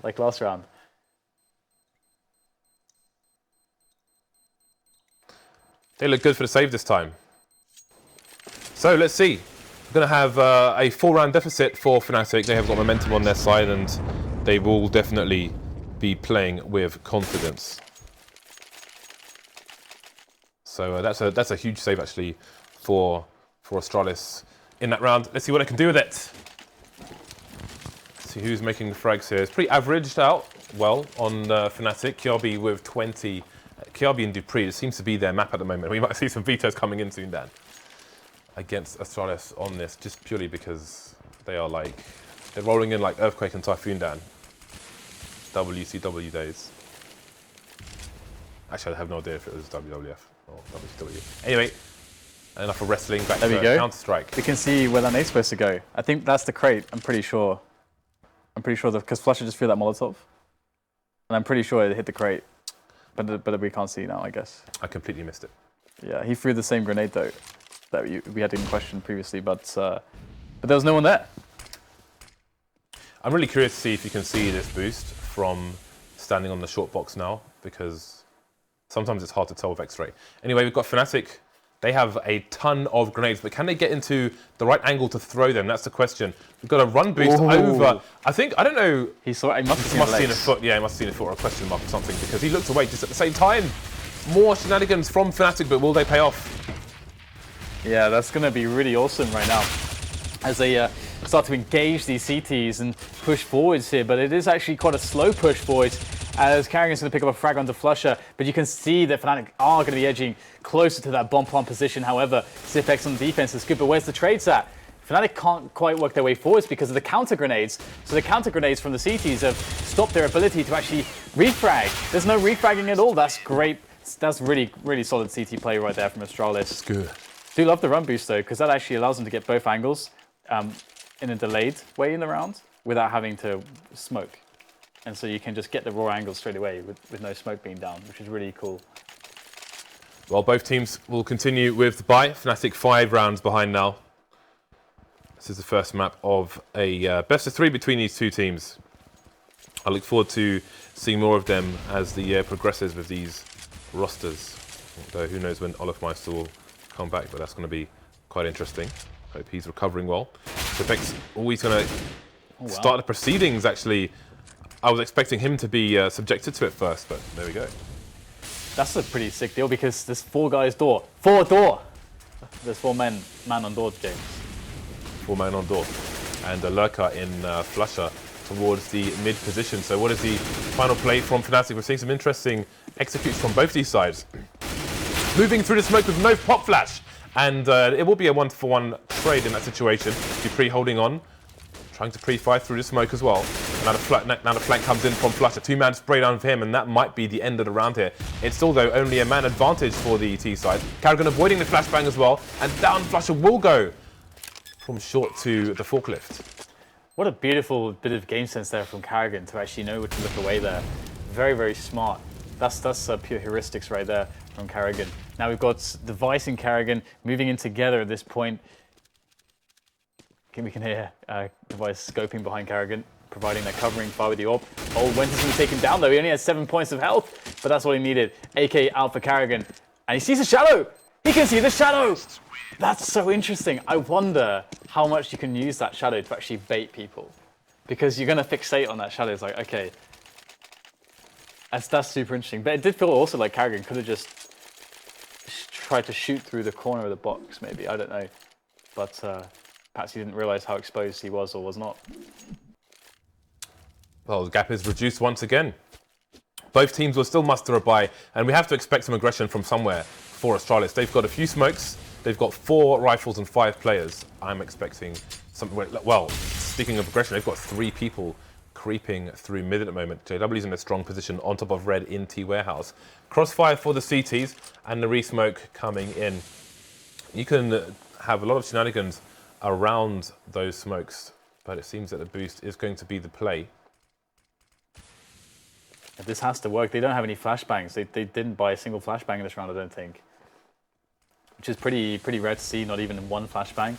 [SPEAKER 2] like last round.
[SPEAKER 3] They look good for the save this time. So let's see. We're going to have a 4-round deficit for Fnatic. They have got momentum on their side and they will definitely be playing with confidence. So that's a huge save actually for Astralis in that round. Let's see what I can do with it. Let's see who's making the frags here. It's pretty averaged out well on Fnatic. Kiabi with 20. Kiabi and Dupree, it seems to be their map at the moment. We might see some vetoes coming in soon, Dan, against Astralis on this, just purely because they're rolling in like Earthquake and Typhoon, Dan. WCW days. Actually, I have no idea if it was WWF or WCW. Anyway, enough of wrestling, back to Counter-Strike.
[SPEAKER 2] We can see where that nade's supposed to go. I think that's the crate, I'm pretty sure. Because Flusher just threw that Molotov. And I'm pretty sure it hit the crate. But we can't see now, I guess.
[SPEAKER 3] I completely missed it.
[SPEAKER 2] Yeah, he threw the same grenade though that we had in question previously, but there was no one there.
[SPEAKER 3] I'm really curious to see if you can see this boost from standing on the short box now, because sometimes it's hard to tell with X-ray. Anyway, we've got Fnatic. They have a ton of grenades, but can they get into the right angle to throw them? That's the question. We've got a run boost over. I don't know.
[SPEAKER 2] He must have
[SPEAKER 3] seen a foot. Yeah, he must have seen a foot or a question mark or something, because he looked away just at the same time. More shenanigans from Fnatic, but will they pay off?
[SPEAKER 2] Yeah, that's going to be really awesome right now as they start to engage these CTs and push forwards here. But it is actually quite a slow push forwards as Karrigan's going to pick up a frag onto Flusher. But you can see that Fnatic are going to be edging closer to that bomb plant position. However, Zipex on defense is good. But where's the trades at? Fnatic can't quite work their way forwards because of the counter grenades. So the counter grenades from the CTs have stopped their ability to actually refrag. There's no refragging at all. That's great. That's really, really solid CT play right there from Astralis.
[SPEAKER 3] It's good.
[SPEAKER 2] Do love the run boost though, because that actually allows them to get both angles in a delayed way in the round without having to smoke. And so you can just get the raw angles straight away with no smoke being down, which is really cool.
[SPEAKER 3] Well, both teams will continue with the bye. Fnatic 5 rounds behind now. This is the first map of a best of 3 between these 2 teams. I look forward to seeing more of them as the year progresses with these rosters. Although who knows when Olafmeister will come back, but that's going to be quite interesting. Hope he's recovering well. Zepex always going to start the proceedings, actually. I was expecting him to be subjected to it first, but there we go. That's
[SPEAKER 2] a pretty sick deal because there's 4 guys door. 4 door! There's 4 man on door, James.
[SPEAKER 3] 4 man on door. And a lurker in Flusher towards the mid position. So what is the final play from Fnatic? We're seeing some interesting execution from both these sides. Moving through the smoke with no pop flash. And it will be a 1-for-1 trade in that situation. Dupree holding on, trying to pre-fire through the smoke as well. Now the flank comes in from Flusher. 2-man spray down for him, and that might be the end of the round here. It's still, though, only a man advantage for the T side. Karrigan avoiding the flashbang as well, and down Flusher will go from short to the forklift.
[SPEAKER 2] What a beautiful bit of game sense there from Karrigan to actually know where to look away there. Very, very smart. That's pure heuristics right there from Karrigan. Now we've got Device and Karrigan moving in together at this point. We can hear Device scoping behind Karrigan, providing that covering fire with the AWP. Oh, Wenton's going to take him down though. He only has 7 points of health, but that's what he needed. AK out for Karrigan. And he sees the shadow! He can see the shadow! That's so interesting. I wonder how much you can use that shadow to actually bait people. Because you're going to fixate on that shadow. It's like, okay. That's super interesting. But it did feel also like Karrigan could have just tried to shoot through the corner of the box, maybe. I don't know. But perhaps he didn't realize how exposed he was or was not.
[SPEAKER 3] Well, the gap is reduced once again. Both teams will still muster a buy, and we have to expect some aggression from somewhere for Astralis. They've got a few smokes, they've got 4 rifles and 5 players. I'm expecting something. Well, speaking of aggression, they've got 3 people creeping through mid at the moment. JW's in a strong position on top of Red in T warehouse. Crossfire for the CTs and the re-smoke coming in. You can have a lot of shenanigans around those smokes, but it seems that the boost is going to be the play.
[SPEAKER 2] This has to work. They don't have any flashbangs. They didn't buy a single flashbang in this round, I don't think. Which is pretty rare to see, not even 1 flashbang.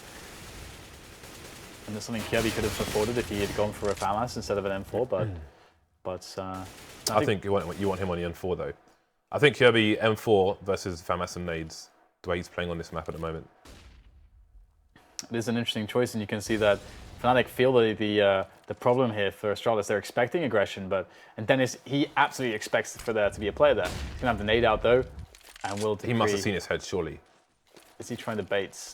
[SPEAKER 2] And that's something Kirby could have afforded if he had gone for a FAMAS instead of an M4, but
[SPEAKER 3] I think you want him on the M4 though. I think Kirby M4 versus FAMAS and nades, the way he's playing on this map at the moment.
[SPEAKER 2] It is an interesting choice, and you can see that Fnatic feel the problem here for Astralis. They're expecting aggression, and Dennis, he absolutely expects for there to be a player there. He's gonna have the nade out though, and will.
[SPEAKER 3] He must have seen his head, surely.
[SPEAKER 2] Is he trying to bait?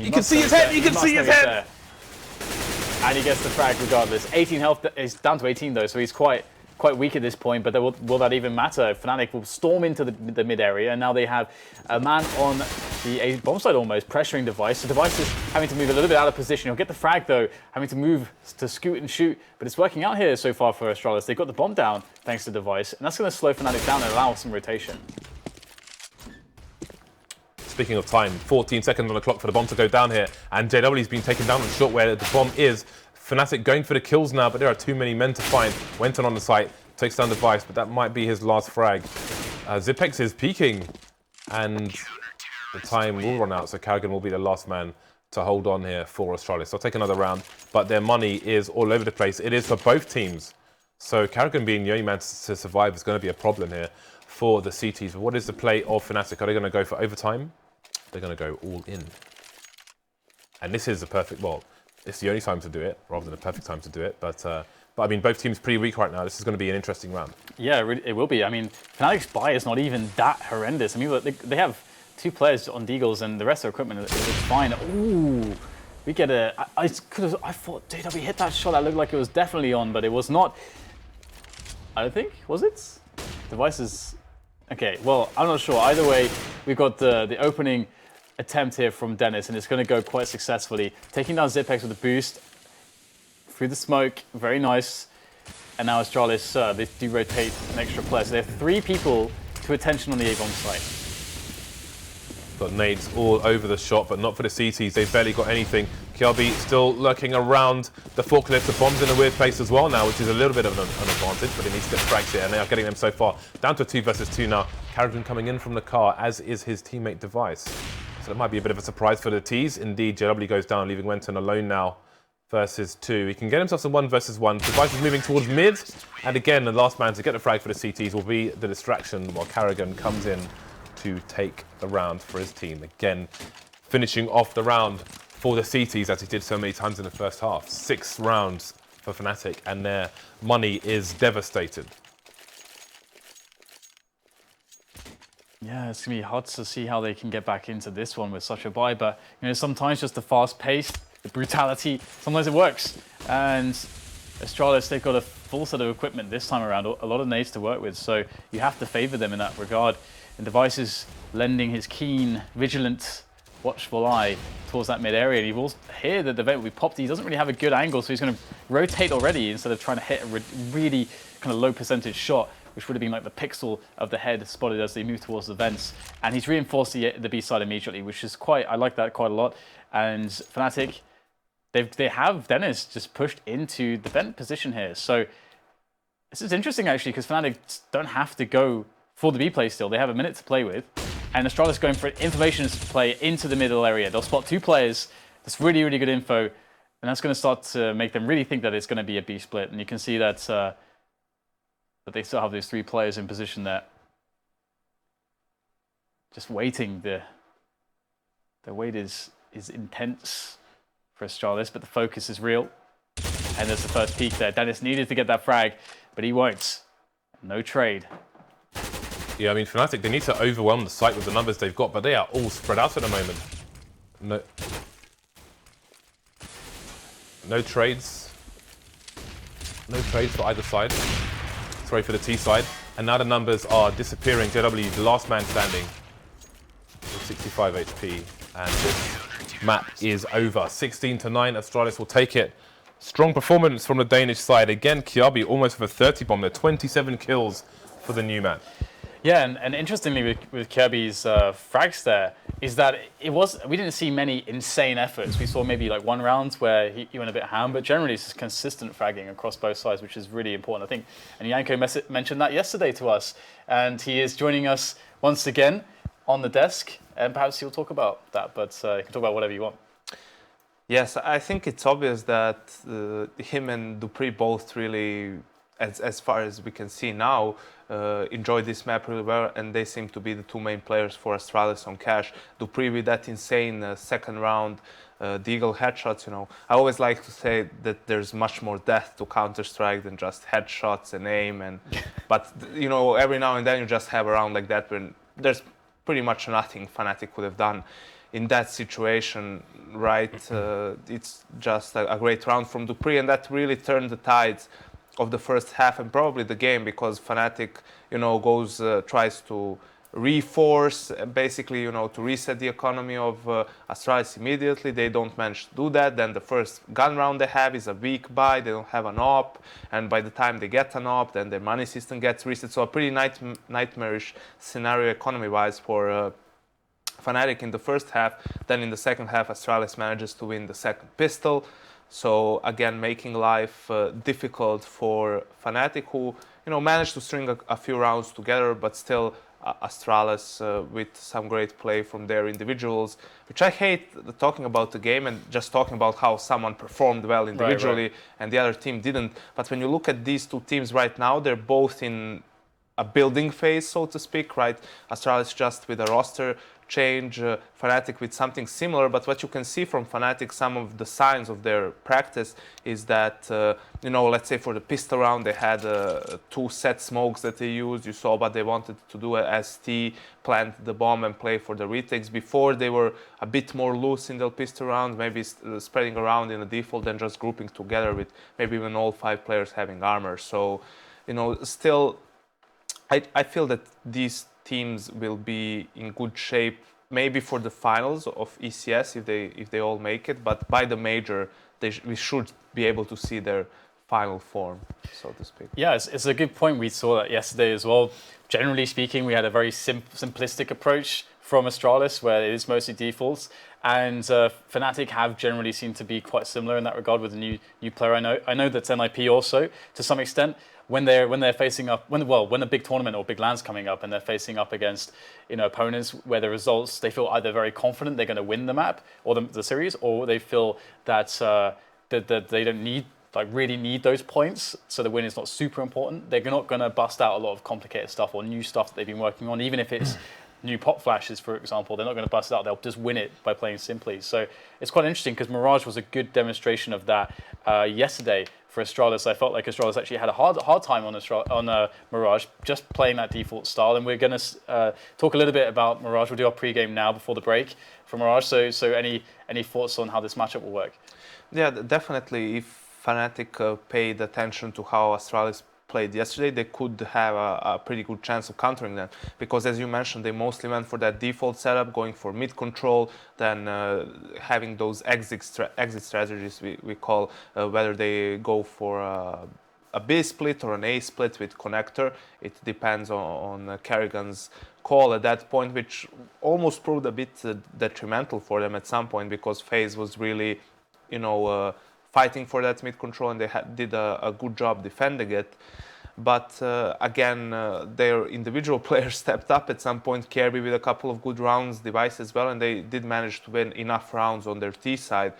[SPEAKER 3] You can see his head. You can see his head.
[SPEAKER 2] And he gets the frag regardless. 18 health. He's down to 18 though, so he's quite weak at this point. But will that even matter? Fnatic will storm into the mid area, and now they have a man on the A bomb side almost pressuring Device. So Device is having to move a little bit out of position. He'll get the frag though, having to move to scoot and shoot. But it's working out here so far for Astralis. They've got the bomb down thanks to Device, and that's going to slow Fnatic down and allow some rotation.
[SPEAKER 3] Speaking of time, 14 seconds on the clock for the bomb to go down here, and JW's been taken down on short where the bomb is. Fnatic going for the kills now, but there are too many men to find. Wenton on the site, takes down Device, but that might be his last frag. Zepex is peeking, and the time will run out, so Karrigan will be the last man to hold on here for Astralis. They'll take another round, but their money is all over the place. It is for both teams. So Karrigan being the only man to survive is going to be a problem here for the CTs. But what is the play of Fnatic? Are they going to go for overtime? They're going to go all in. And this is the perfect, well, it's the only time to do it, rather than a perfect time to do it. But I mean, both teams pretty weak right now. This is going to be an interesting round.
[SPEAKER 2] Yeah, it will be. I mean, Fnatic's buy is not even that horrendous. I mean, they have 2 players on Deagles, and the rest of the equipment is fine. Ooh, we get a... I thought JW hit that shot. That looked like it was definitely on, but it was not. I don't think. Was it? Device is... Okay, well, I'm not sure. Either way, we've got the opening attempt here from Dennis, and it's going to go quite successfully. Taking down Zepex with a boost through the smoke. Very nice. And now Astralis, they do rotate an extra player. So they have 3 people to attention on the A-bomb site.
[SPEAKER 3] Got nades all over the shot, but not for the CTs. They've barely got anything. Kiabi still lurking around the forklift. The bomb's in a weird place as well now, which is a little bit of an advantage, but he needs to get frags here, and they are getting them so far. Down to a 2 versus 2 now. Karrigan coming in from the car, as is his teammate Device. So that might be a bit of a surprise for the Ts. Indeed, JW goes down, leaving Wenton alone now versus 2. He can get himself some 1 versus 1. Device is moving towards mid, and again, the last man to get the frag for the CTs will be the distraction while Karrigan comes in to take the round for his team. Again, finishing off the round for the CTs as he did so many times in the first half. 6 rounds for Fnatic, and their money is devastated.
[SPEAKER 2] Yeah, it's going to be hard to see how they can get back into this one with such a buy, but sometimes just the fast pace, the brutality, sometimes it works. And Astralis, they've got a full set of equipment this time around, a lot of nades to work with, so you have to favor them in that regard. And Device is lending his keen, vigilant, watchful eye towards that mid area, and you will hear that the vent will be popped. He doesn't really have a good angle, so he's going to rotate already instead of trying to hit a really kind of low percentage shot, which would have been like the pixel of the head spotted as they move towards the vents. And he's reinforced the B side immediately, which is I like that quite a lot. And Fnatic, they have Dennis just pushed into the vent position here. So this is interesting actually, because Fnatic don't have to go for the B play still. They have a minute to play with. And Astralis going for information play into the middle area. They'll spot 2 players. That's really, really good info. And that's going to start to make them really think that it's going to be a B split. And you can see that that they still have these 3 players in position there. Just waiting. The wait is intense for Astralis, but the focus is real. And there's the first peek there. Dennis needed to get that frag, but he won't. No trade.
[SPEAKER 3] Yeah, I mean, Fnatic, they need to overwhelm the site with the numbers they've got, but they are all spread out at the moment. No trades. No trades for either side. Sorry, for the T side. And now the numbers are disappearing. JW, the last man standing, with 65 HP. And this map is over. 16-9, Astralis will take it. Strong performance from the Danish side. Again, Kiabi almost with a 30 bomb there. 27 kills for the new man.
[SPEAKER 2] Yeah, and interestingly with Kirby's frags there, is that we didn't see many insane efforts. We saw maybe like 1 round where he went a bit ham, but generally it's just consistent fragging across both sides, which is really important, I think. And Yanko mentioned that yesterday to us, and he is joining us once again on the desk, and perhaps he'll talk about that, but you can talk about whatever you want.
[SPEAKER 1] Yes, I think it's obvious that him and Dupree both really, as far as we can see now, enjoy this map really well, and they seem to be the 2 main players for Astralis on cash. Dupree with that insane second round, the Eagle headshots, I always like to say that there's much more depth to Counter-Strike than just headshots and aim, but every now and then you just have a round like that when there's pretty much nothing Fnatic could have done in that situation, right? It's just a great round from Dupree, and that really turned the tides of the first half and probably the game, because Fnatic, tries to reforce, basically, to reset the economy of Astralis immediately. They don't manage to do that. Then the first gun round they have is a weak buy. They don't have an op, and by the time they get an op, then their money system gets reset. So a pretty nightmarish scenario economy-wise for Fnatic in the first half. Then in the second half, Astralis manages to win the second pistol. So again, making life difficult for Fnatic, who managed to string a few rounds together, but still Astralis with some great play from their individuals, which I hate talking about the game and just talking about how someone performed well individually and the other team didn't. But when you look at these 2 teams right now, they're both in a building phase, so to speak, right? Astralis just with a roster change, Fnatic with something similar, but what you can see from Fnatic, some of the signs of their practice is that, let's say for the pistol round, they had 2 set smokes that they used. You saw what they wanted to do as T, plant the bomb and play for the retakes. Before, they were a bit more loose in the pistol round, maybe spreading around in the default and just grouping together with maybe even all 5 players having armor. So, still, I feel that these teams will be in good shape maybe for the finals of ECS if they all make it, but by the major we should be able to see their final form, so to speak.
[SPEAKER 2] Yeah, it's a good point. We saw that yesterday as well. Generally speaking, we had a very simplistic approach from Astralis, where it is mostly defaults, and Fnatic have generally seemed to be quite similar in that regard with a new player. I know that's NIP also to some extent. When they're facing up, when a big tournament or big LAN's coming up and they're facing up against opponents where the results, they feel either very confident they're going to win the map or the series, or they feel that that they don't really need those points, so the win is not super important. They're not going to bust out a lot of complicated stuff or new stuff that they've been working on, even if it's new pop flashes, for example. They're not going to bust it out. They'll just win it by playing simply. So it's quite interesting because Mirage was a good demonstration of that yesterday for Astralis. I felt like Astralis actually had a hard time on Mirage, just playing that default style. And we're going to talk a little bit about Mirage. We'll do our pre-game now before the break for Mirage. So any thoughts on how this matchup will work?
[SPEAKER 1] Yeah, definitely. If Fnatic paid attention to how Astralis played yesterday, they could have a pretty good chance of countering them. Because as you mentioned, they mostly went for that default setup, going for mid control, then having those exit strategies we call, whether they go for a B split or an A split with connector. It depends on Kerrigan's call at that point, which almost proved a bit detrimental for them at some point, because FaZe was really, fighting for that mid control, and they did a good job defending it. But again, their individual players stepped up at some point. Kirby with a couple of good rounds, Device as well, and they did manage to win enough rounds on their T side.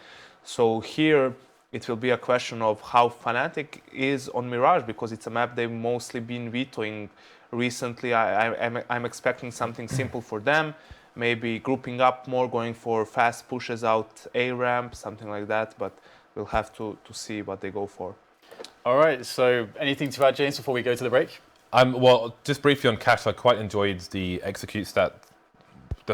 [SPEAKER 1] So here it will be a question of how Fnatic is on Mirage, because it's a map they've mostly been vetoing recently. I'm expecting something simple for them. Maybe grouping up more, going for fast pushes out A ramp, something like that. But we'll have to see what they go for.
[SPEAKER 2] All right, so anything to add, James, before we go to the break?
[SPEAKER 3] Well, just briefly on Cash, I quite enjoyed the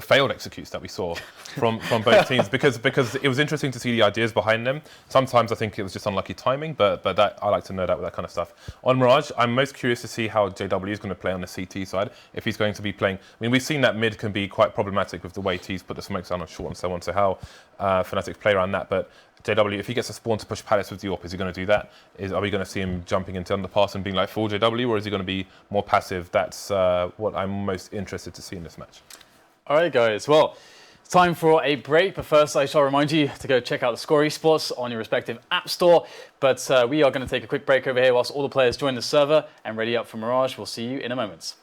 [SPEAKER 3] failed executes that we saw from both teams, because it was interesting to see the ideas behind them. Sometimes I think it was just unlucky timing, but that I like to know that with that kind of stuff. On Mirage, I'm most curious to see how JW is going to play on the CT side. If he's going to be playing, we've seen that mid can be quite problematic with the way T's put the smokes down on short and so on. So how Fnatic play around that, but JW, if he gets a spawn to push pallets with the AWP, is he going to do that? Are we going to see him jumping into underpass and being like full JW, or is he going to be more passive? That's what I'm most interested to see in this match.
[SPEAKER 2] All right, guys. Well, it's time for a break. But first, I shall remind you to go check out the Score Esports on your respective app store. But we are going to take a quick break over here whilst all the players join the server and ready up for Mirage. We'll see you in a moment.